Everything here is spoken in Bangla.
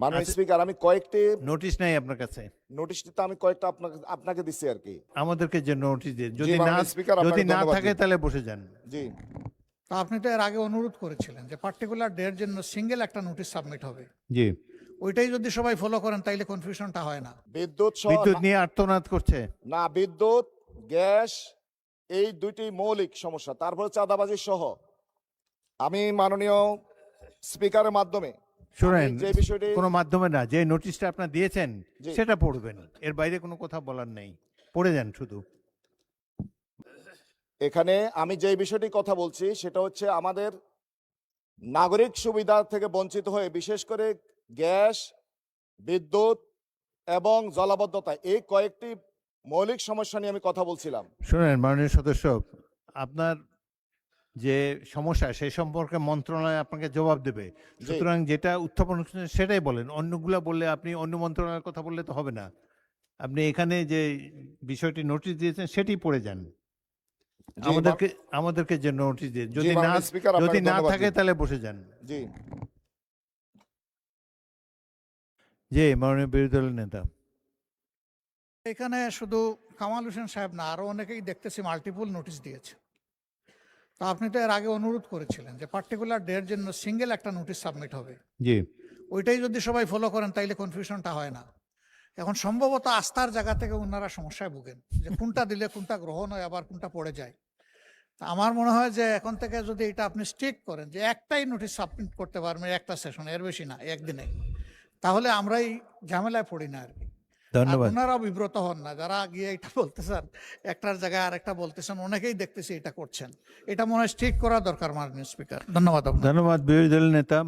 মাননীয় স্পিকার, আমি কয়েকটি নোটিশ নাই আপনার কাছে? নোটিশটি তো আমি কয়েকটা আপনাকে দিচ্ছি আর কি। আমাদেরকে যে নোটিশ দিয়ে, জি, যদি না মাননীয় স্পিকার, আপনাকে যদি না ধন্যবাদ। থাকে তাহলে বসে যান। জি, তা আপনি তো এর আগে অনুরোধ করেছিলেন যে পার্টিকুলার ডের জন্য সিঙ্গেল একটা নোটিশ সাবমিট হবে। জি, ওইটাই যদি সবাই ফলো করেন তাইলে কনফিউশনটা হয় না। বিদ্যুৎ সহ বিদ্যুৎ নিয়ে আর্তনাদ করছে। না, বিদ্যুৎ, গ্যাস, এই দুইটি মৌলিক সমস্যা, তারপরে চাঁদাবাজি সহ আমি মাননীয় স্পিকারের মাধ্যমে শুনেন, যে বিষয়টি কোনো মাধ্যমে না, যে নোটিশটা আপনার দিয়েছেন জি। সেটা পড়বেন, এর বাইরে কোনো কথা বলার নেই, পড়ে যান শুধু। এখানে আমি যে বিষয়টি কথা বলছি সেটা হচ্ছে আমাদের নাগরিক সুবিধা থেকে বঞ্চিত হয়ে বিশেষ করে গ্যাস, বিদ্যুৎ এবং জলাবদ্ধতা, এই কয়েকটি মৌলিক সমস্যা নিয়ে আমি কথা বলছিলাম। শুনেন মাননীয় সদস্য, আপনার যে সমস্যা সেই সম্পর্কে মন্ত্রণালয় আপনাকে জবাব দেবে, সুতরাং যেটা উত্থাপন করছেন সেটাই বলেন। অন্যগুলা বললে, আপনি অন্য মন্ত্রণালয়ের কথা বললে তো হবে না। আপনি এখানে যে বিষয়টি নোটিশ দিয়েছেন সেটি পড়ে যান। জি, আমাদেরকে যে নোটিশ দিয়ে, যদি না মাননীয় স্পিকার, আপনাকে যদি না ধন্যবাদ। থাকে তাহলে বসে যান। জি, জি, মাননীয় বিরোধী দলের নেতা। এখানে শুধু কামাল হোসেন সাহেব না, আরো অনেকেই দেখতেছি মাল্টিপল নোটিশ দিয়েছে। তা আপনি তো এর আগে অনুরোধ করেছিলেন যে পার্টিকুলার ডের জন্য সিঙ্গেল একটা নোটিশ সাবমিট হবে। জি, ওইটাই যদি সবাই ফলো করেন তাইলে কনফিউশনটা হয় না। এখন সম্ভবত আস্থার জায়গা থেকে ওনারা সমস্যায় ভুগেন যে কোনটা দিলে কোনটা গ্রহণ হয়, আবার কোনটা পড়ে যায়। তা আমার মনে হয় যে এখন থেকে যদি এটা আপনি স্ট্রিক্ট করেন যে একটাই নোটিশ সাবমিট করতে পারবেন একটা সেশন, এর বেশি না একদিনে, তাহলে আমরাই ঝামেলায় পড়ি না আর কি। ধন্যবাদ। ওনারাও বিব্রত হন না, যারা গিয়ে এটা বলতেছেন একটার জায়গায় আরেকটা বলতেছেন, অনেকেই দেখতেছি এটা করছেন। এটা মনে হয় স্ট্রিক্ট করা দরকার মাননীয় স্পিকার। ধন্যবাদ আপনাকে। ধন্যবাদ বিরোধী দলের নেতা।